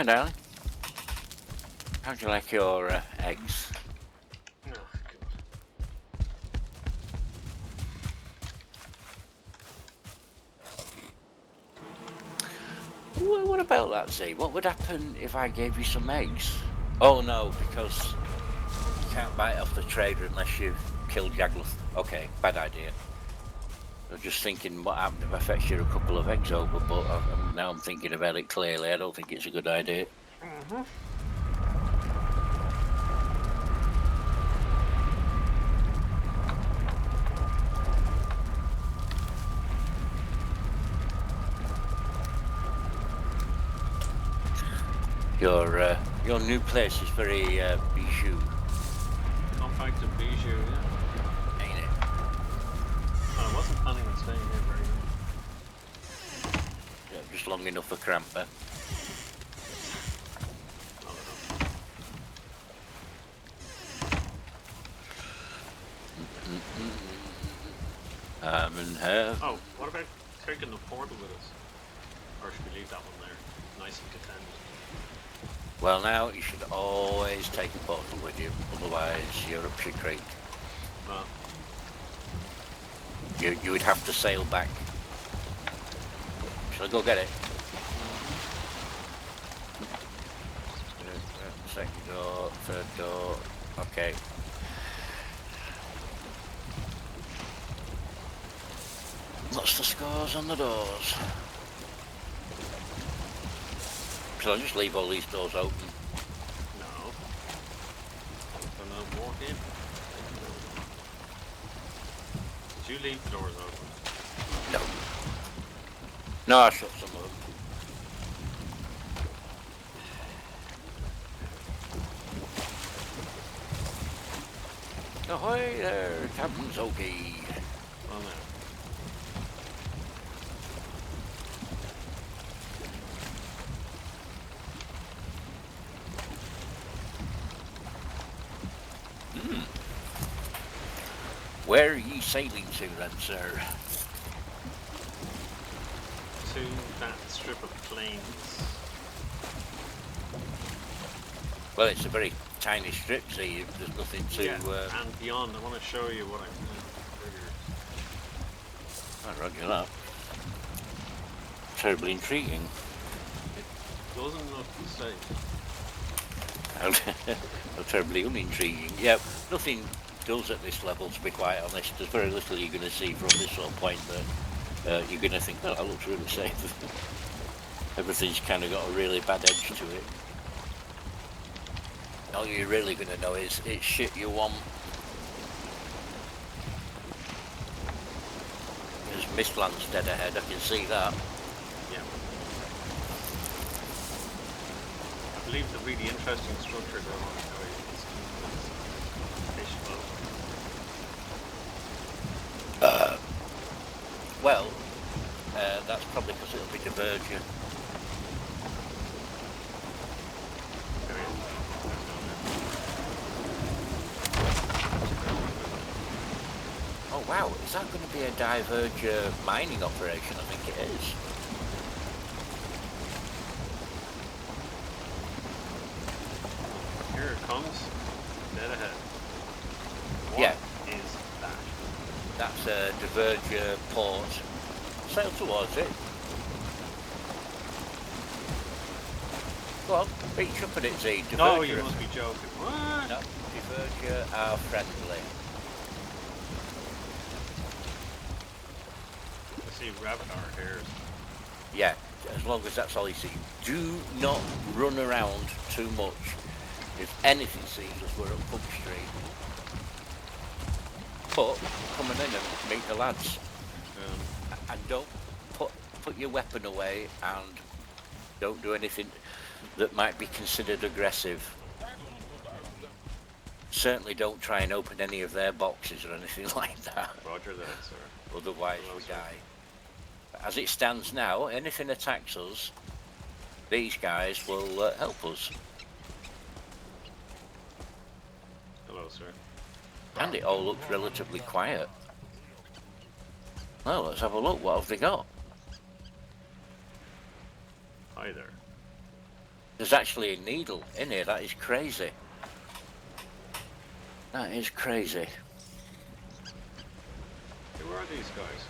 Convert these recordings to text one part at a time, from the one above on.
Hi, darling. How'd you like your eggs? Oh, God. What about that, Z? What would happen if I gave you some eggs? Oh no, because you can't buy it off the trader unless you've killed Jagluth. Okay, bad idea. I was just thinking what happened if I fetched you a couple of eggs over, but now I'm thinking about it clearly. I don't think it's a good idea. Your new place is very bijou, Compact and bijou, yeah. ain't it? Well, I wasn't planning on staying here very long. Yeah, just long enough for Cramper. Not enough. I'm in heaven. Oh, what about taking the portal with us? Or should we leave that one there? Nice and defended. Well, now you should always take a portal with you, otherwise you're up your creek. Well, You would have to sail back. Shall I go get it? Second door, third door. Okay. What's the scores on the doors? Shall I just leave all these doors open? no. So no walk in. Did you leave the doors open? No. No, I shut some of them. Ahoy there, Captain z0wkey. Well, no. Where are ye sailing to then, sir? To that strip of plains. Well, it's a very tiny strip, see, there's nothing to... Yeah, and beyond. I want to show you what I Oh, roger that. Terribly intriguing. It doesn't look the same. How terribly unintriguing. Yeah, nothing does at this level, to be quite honest. There's very little you're going to see from this sort of point that you're going to think, oh, that looks really safe. Everything's kind of got a really bad edge to it. All you're really going to know is it's shit you want. There's Mistlands dead ahead, I can see that. Yeah. I believe the really interesting structure that I want to show you is fish boat. Well, that's probably because it'll be Dvergr. There he is. Oh wow, is that going to be a Dvergr mining operation? I think it is. Here it comes. Dead ahead. What Yeah. is that? That's a Dvergr port. Sail towards it. Go on, reach up at it, Z. Dvergr. No, you must be joking. What? No, Dvergr are friendly. I see Ravitar hairs. Yeah, as long as that's all you see. Do not run around too much. If anything sees us, we're up Pump Street. But come on in and meet the lads. And don't put your weapon away, and don't do anything that might be considered aggressive. Certainly don't try and open any of their boxes or anything like that. Roger that, sir. Otherwise Hello, we sir. die. As it stands now, anything attacks us, these guys will help us. Hello, sir. And it all looks relatively quiet. Well, let's have a look. What have they got? Hi there. There's actually a needle in here. That is crazy. That is crazy. Who are these guys?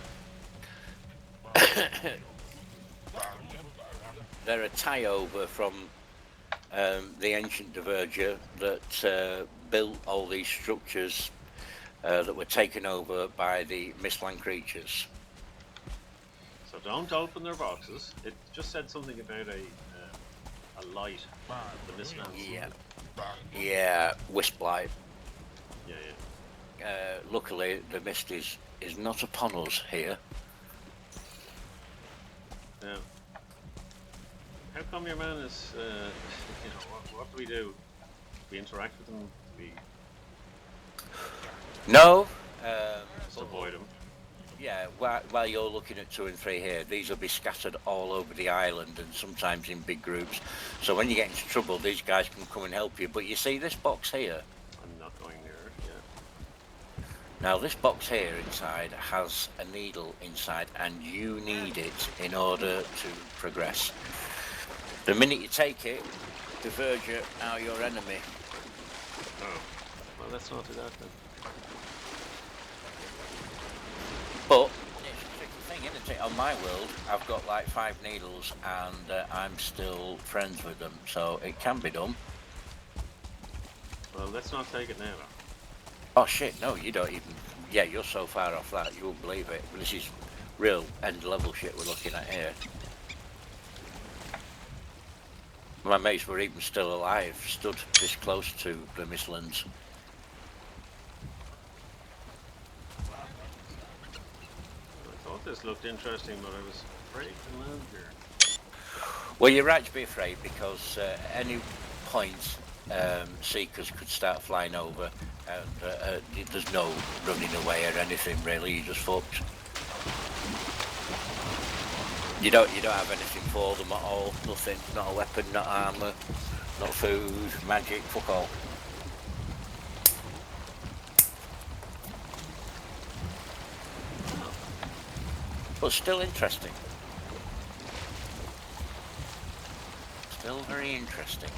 They're a tie-over from the ancient Dvergr that built all these structures that were taken over by the Mistland creatures. So don't open their boxes. It just said something about a light, the Mistlands. Yeah. Yeah, wisp light. Yeah, Luckily, the mist is not upon us here. Now, how come your man is, you know, what do we do? We interact with them? We No. just avoid them? Yeah, while you're looking at 2 and 3 here, these will be scattered all over the island and sometimes in big groups. So when you get into trouble, these guys can come and help you. But you see this box here? I'm not going near it, yeah. Now this box here inside has a needle inside and you need it in order to progress. The minute you take it, the Dvergr are your enemy. Oh, well, let's not do that then. But it's a tricky thing, isn't it? On my world, I've got like 5 needles and I'm still friends with them, so it can be done. Well, let's not take it now. Oh shit, no, you don't even... Yeah, you're so far off that, you won't believe it. This is real end-level shit we're looking at here. My mates were even still alive, stood this close to the Mistlands. I thought this looked interesting, but I was afraid to land here. Well, you're right to be afraid, because at any point seekers could start flying over and there's no running away or anything really, you're just fucked. You don't have anything for them at all, nothing, not a weapon, not armour, not food, magic, fuck all. But still interesting. Still very interesting.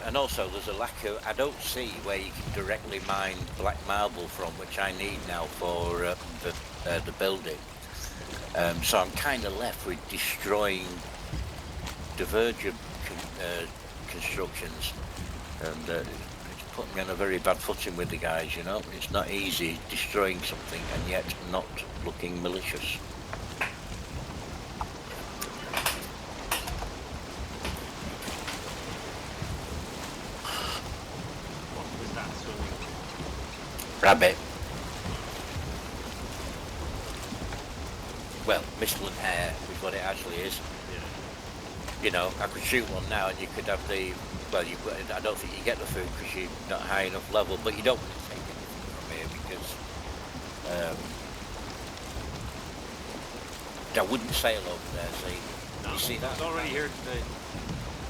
And also there's a lack of, I don't see where you can directly mine black marble from, which I need now for the building. So I'm kind of left with destroying Dvergr constructions, and it's put me on a very bad footing with the guys, you know. It's not easy destroying something and yet not looking malicious. Rabbit. Well, Mistland hare is what it actually is. Yeah. You know, I could shoot one now and you could have the... Well, I don't think you get the food because you're not high enough level, but you don't want to take anything from here because... I wouldn't sail over there, see? No, You see that? it's already here today.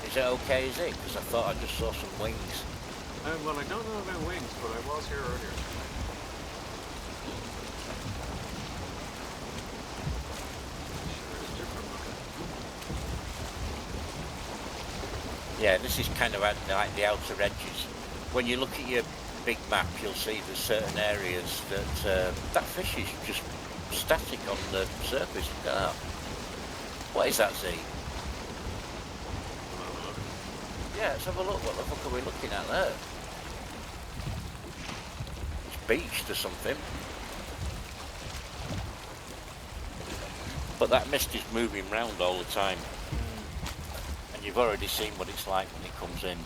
Is it okay, is it? Because I thought I just saw some wings. Well, I don't know about wings, but I was here earlier. Sure is different looking. Yeah, this is kind of at like the outer edges. When you look at your big map, you'll see there's certain areas that that fish is just static on the surface. Look at that. What is that, Z? Yeah, let's have a look. What the fuck are we looking at there? It's beached or something. But that mist is moving round all the time. And you've already seen what it's like when it comes in.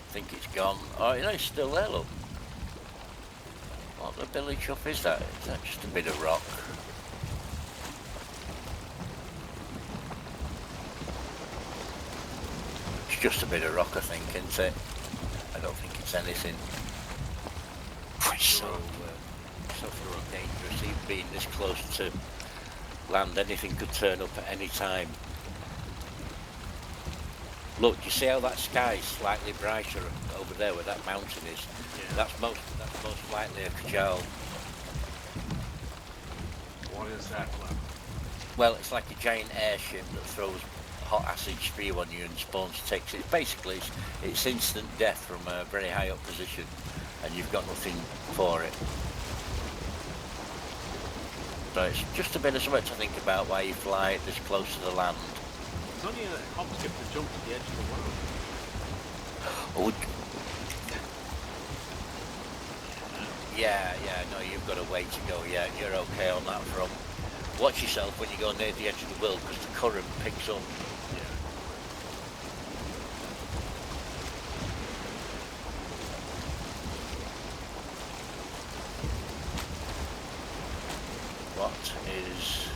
I think it's gone. Oh, you know, it's still there, look. What the billy chuff is that? Is that just a bit of rock? It's just a bit of rock, I think, isn't it? I don't think it's anything. It's so dangerous, even being this close to land, anything could turn up at any time. Look, you see how that sky is slightly brighter over there where that mountain is? Yeah. That's most likely a Kajal. What is that, lad? Well, it's like a giant airship that throws hot acid spew on you and spawns ticks. It's basically it's instant death from a very high up position, and you've got nothing for it. So it's just a bit of something to think about while you fly this close to the land. It's only a hop skip to jump to the edge of the world. Oh, yeah, no, you've got a way to go. Yeah, you're okay on that front. Watch yourself when you go near the edge of the world because the current picks up. Yeah. What is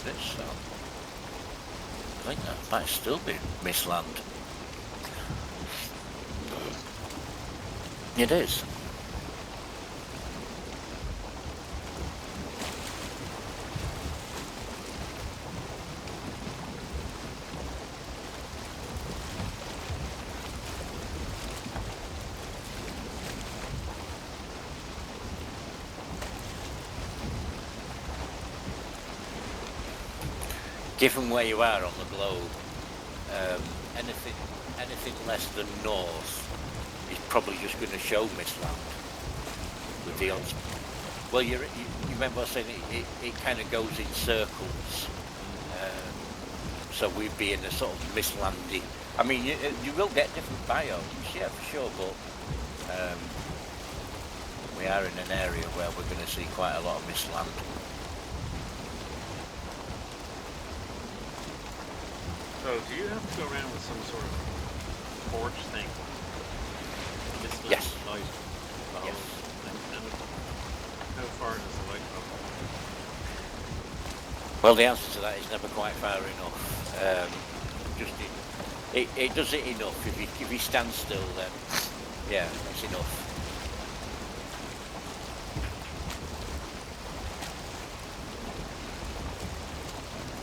this? I think that might still be Mistland. It is. Given where you are on the globe, anything less than north is probably just going to show Mistland. With the odds. Well, you remember I was saying it kind of goes in circles. So we'd be in a sort of Mistlandy. I mean, you will get different biomes, yeah, for sure, but we are in an area where we're going to see quite a lot of Mistland. So, do you have to go around with some sort of torch thing? Yes. Light. Yes. And how far does the light go? Well, the answer to that is never quite far enough. It does it enough. If you stand still, then yeah, it's enough.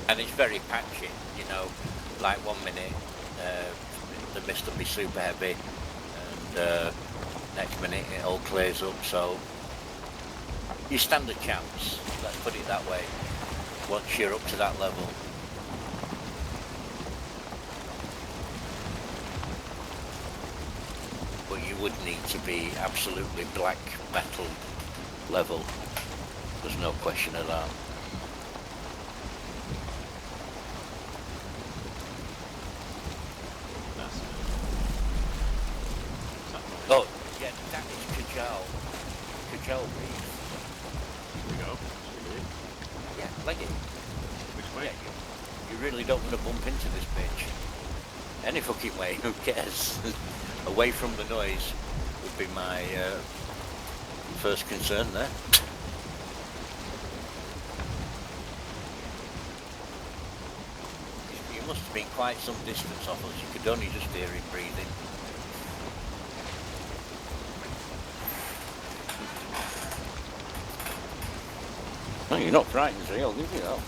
And it's very patchy, you know. Like 1 minute, the mist will be super heavy, and next minute it all clears up. So you stand a chance. Let's put it that way. Once you're up to that level. But you would need to be absolutely black metal level. There's no question of that. Oh, yeah, that is Kajal Reef. Here we go. Yeah, leg it. Which way? Yeah, you really don't want to bump into this bitch. Any fucking way, who cares? Away from the noise would be my first concern there. You must have been quite some distance off us. You could only just hear him breathing. No, you're not frightened, so I'll give you that.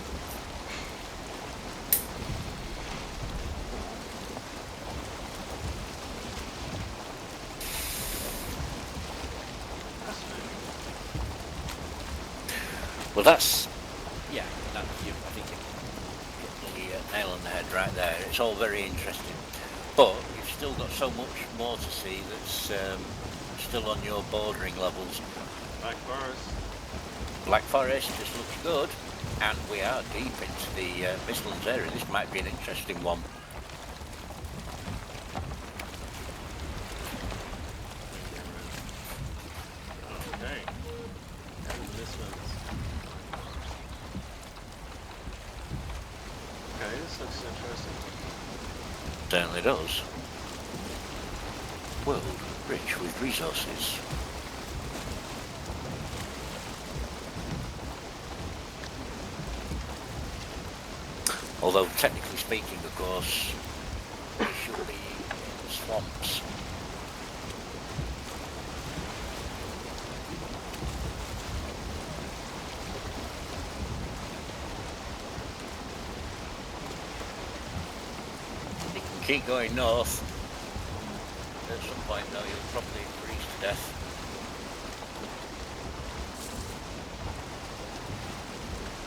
Well, that's, yeah, I think you hit the nail on the head right there. It's all very interesting. But you've still got so much more to see that's still on your bordering levels. Black Forest. Black Forest just looks good, and we are deep into the Mistlands area. This might be an interesting one. Okay. And this one's. Okay, this looks interesting. Certainly does. World rich with resources. Although, technically speaking, of course, it should be swamps. You can keep going north, at some point though you'll probably freeze to death.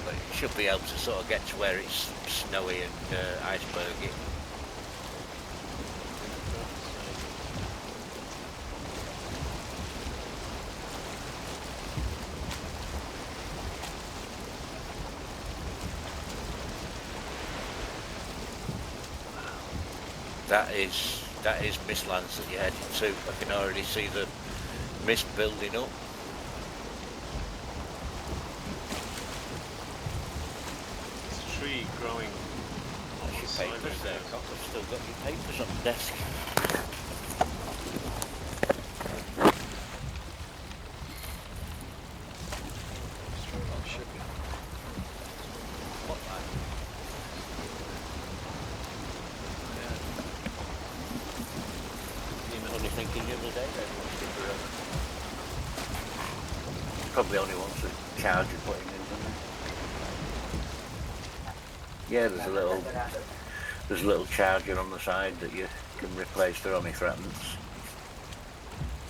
But you should be able to sort of get to where it's snowy and icebergy. That is Mistlands that you're heading to. I can already see the mist building up. There's a tree growing on the Your side papers right there, there. Cock. I've still got your papers on the desk. What line? You were only thinking the other day that everyone stick around. Probably only wants the charger putting in, doesn't it? Yeah, there's a little charger on the side that you can replace their only fragments.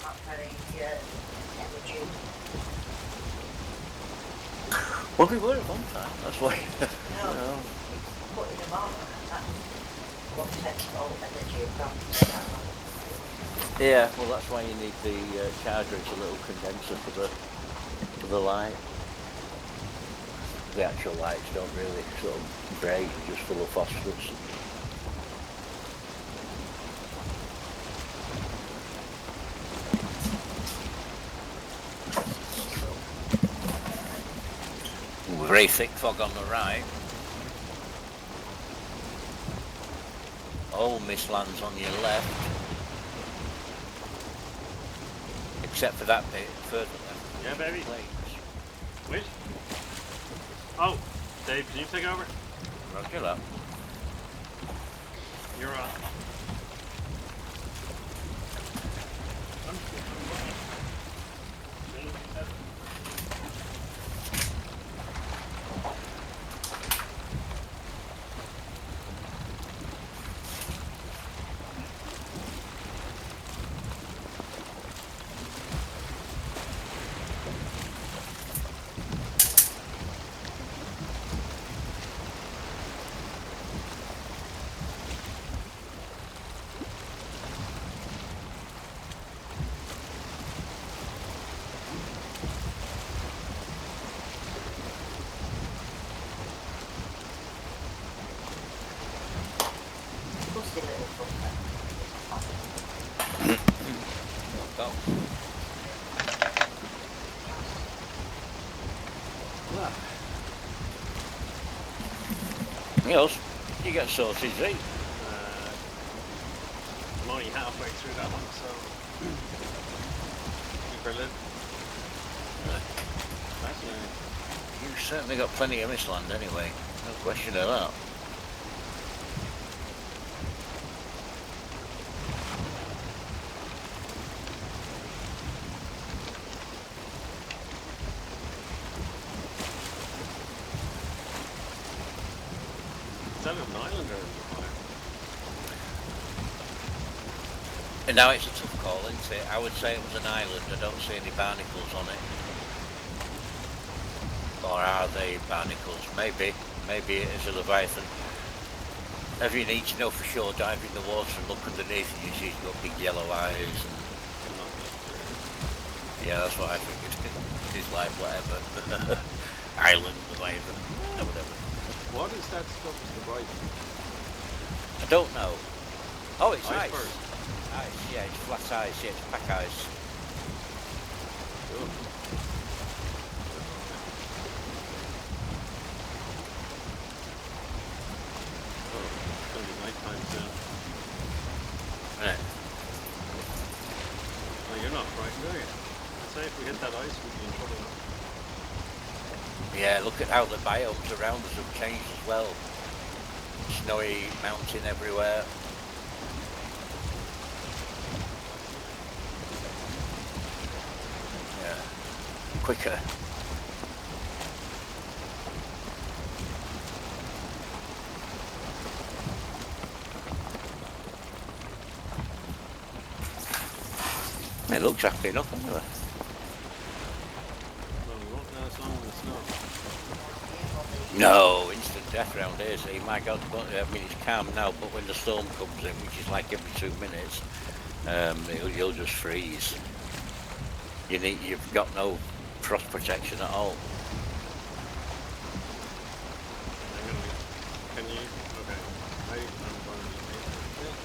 Not very energy. Well, we were at one time, that's why. No. Putting them on, that's what takes all energy from. Yeah, well that's why you need the charger. It's a little condenser for the light. The actual lights don't really sort of break, just full of phosphorus. Very thick fog on the right. All Mistlands on your left. Except for that bit further left. Yeah, baby. Plains. Wait. Oh, Dave, can you take over? Roger that. You're on. Busty little fucker. Go. Yes, you get sausage, right? I'm only halfway through that one, so keep her lid. Fascinating. You've certainly got plenty of Mistland anyway, no question of that. Is that an island or what? And now it's a tough call, isn't it? I would say it was an island. I don't see any barnacles on it. Or are they barnacles? Maybe. Maybe it is a Leviathan. If you need to know for sure, dive in the water and look underneath and you see it's got big yellow eyes. And yeah, that's what I think it is. It's like whatever. Island, Leviathan, whatever. What is that stuff to the right? I don't know. Oh, it's ice. Iceberg. Ice, yeah, it's flat ice, yeah, it's pack ice. Cool. Oh, it's going to be night time soon. Right. Oh, you're not frightened, are you? I'd say if we hit that ice, we'd be in trouble. Yeah, look at how the biomes around us have changed as well. Snowy mountain everywhere. Yeah, quicker. It looks happy enough anyway. Well, we won't last long in the snow. No, instant death round here, so my God, but, I mean it's calm now, but when the storm comes in, which is like every 2 minutes, you'll just freeze. You've got no frost protection at all. Can you? Okay. I'm going to need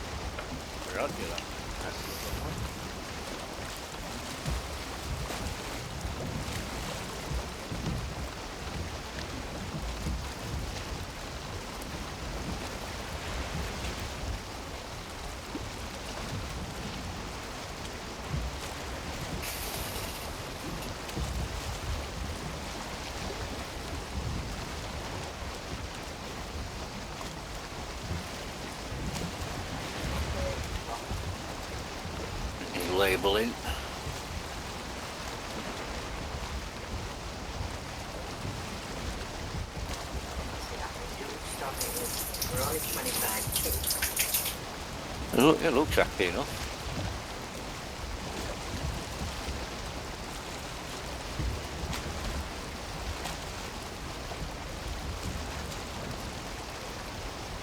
Roger that. That's the one. Labeling. We're only 25 kids. It looks happy enough.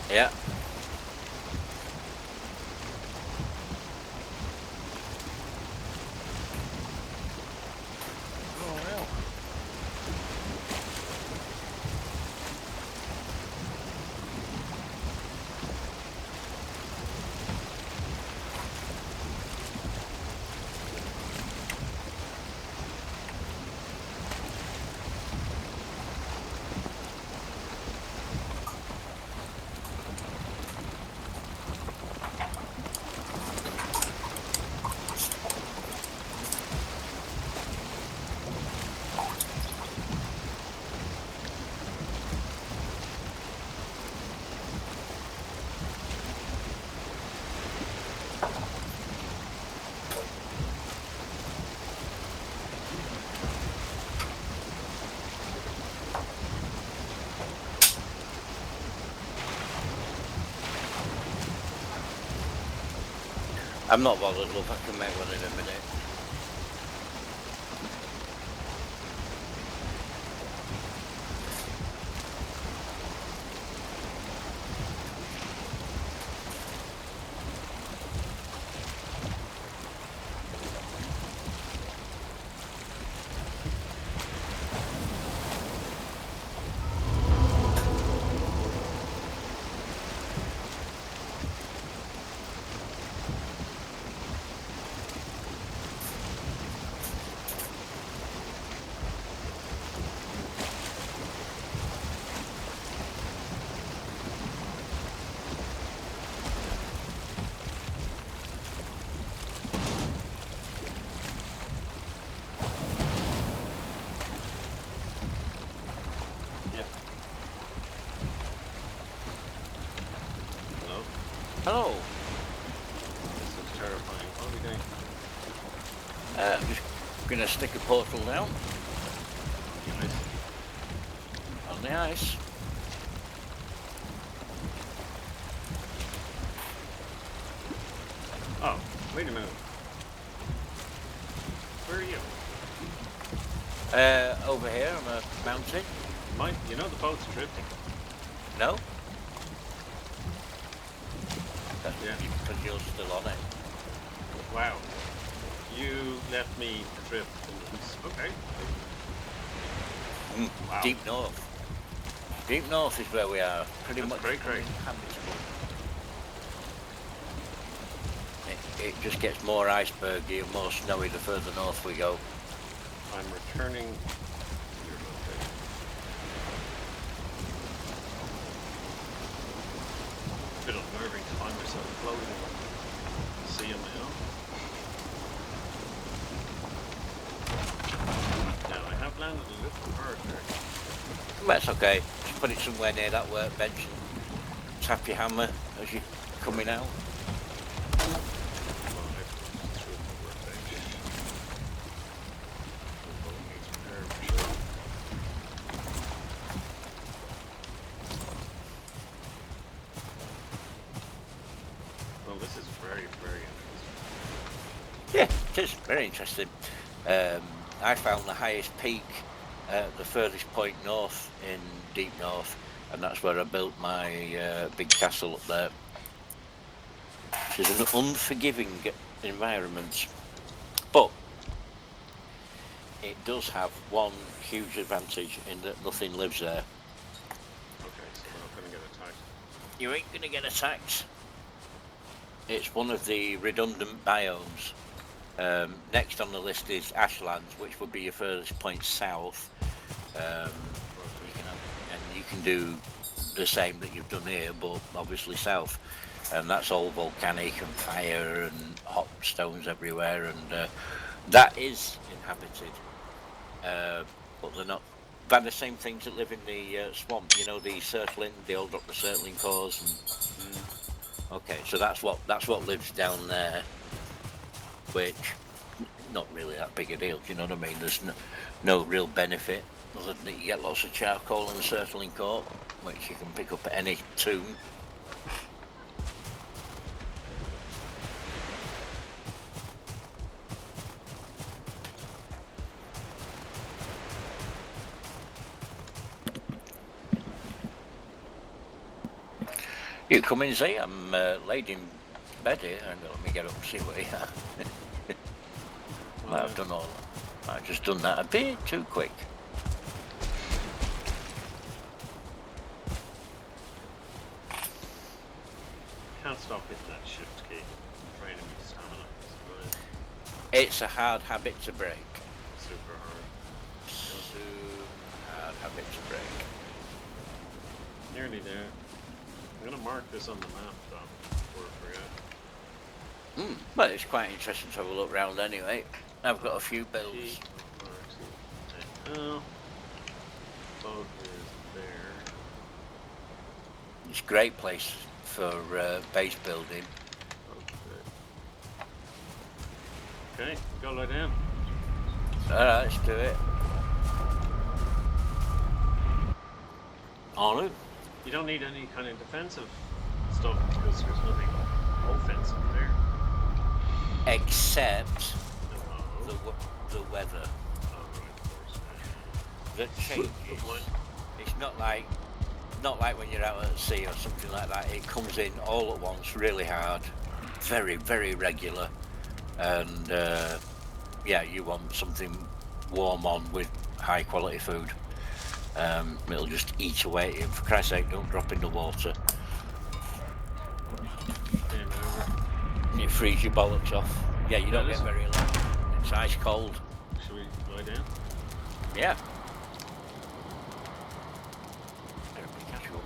Yeah. I'm not bothered, love, I can make one in a minute. Hello. This is terrifying. What are we doing? I'm just going to stick a portal down Nice. on the ice. Oh, wait a minute. Where are you? Over here on a mountain. You know the boat's drifting. No? That's Yeah. because you're still on it. Wow. You left me drift. Okay. Wow. Deep north. Deep north is where we are. Pretty That's much great. uninhabitable. It just gets more icebergy and more snowy the further north we go. I'm returning to your location. Bit unnerving to find myself floating in the sea on my own. Now I have landed a little hard there. That's okay. Just put it somewhere near that workbench and tap your hammer as you're coming out. Well, this is very, very interesting. Yeah. It is very interesting. I found the highest peak, the furthest point north in deep north, and that's where I built my big castle up there. Which is an unforgiving environment, but it does have one huge advantage in that nothing lives there. Okay, so we're not going to get attacked. You ain't gonna get attacked. It's one of the redundant biomes. Next on the list is Ashlands, which would be your furthest point south. You can do the same that you've done here, but obviously south. And that's all volcanic and fire and hot stones everywhere, and that is inhabited. But they're not. They're the same things that live in the swamp. You know, the circling. They all drop the circling cores. And, okay, so that's what lives down there. Which, not really that big a deal. Do you know what I mean? There's no real benefit other than that you get lots of charcoal and circling core, which you can pick up at any tomb. You come in, see, I'm laid in bed here, and let me get up and see what you are. I've done all. I've just done that a bit too quick. Can't stop hitting that shift key. Draining me stamina. It's a hard habit to break. Super hard. Super hard habit to break. Nearly there. I'm going to mark this on the map, Tom, before I forget. Well, it's quite interesting to have a look round anyway. I've got a few builds. Oh, boat is there. It's a great place for base building. Okay, go lie down. Alright, let's do it. On it. You don't need any kind of defensive stuff because there's nothing offensive there. Except No. the weather. Oh, right, of course. That changes. It's not like when you're out at sea or something like that. It comes in all at once, really hard, very, very regular, and yeah, you want something warm on with high quality food. It'll just eat away at you. For Christ's sake, don't drop in the water. You freeze your bollocks off. Yeah, you don't get very long. It's ice cold. Should we lie down? Yeah. Everybody catch up.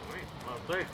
Alright, well played.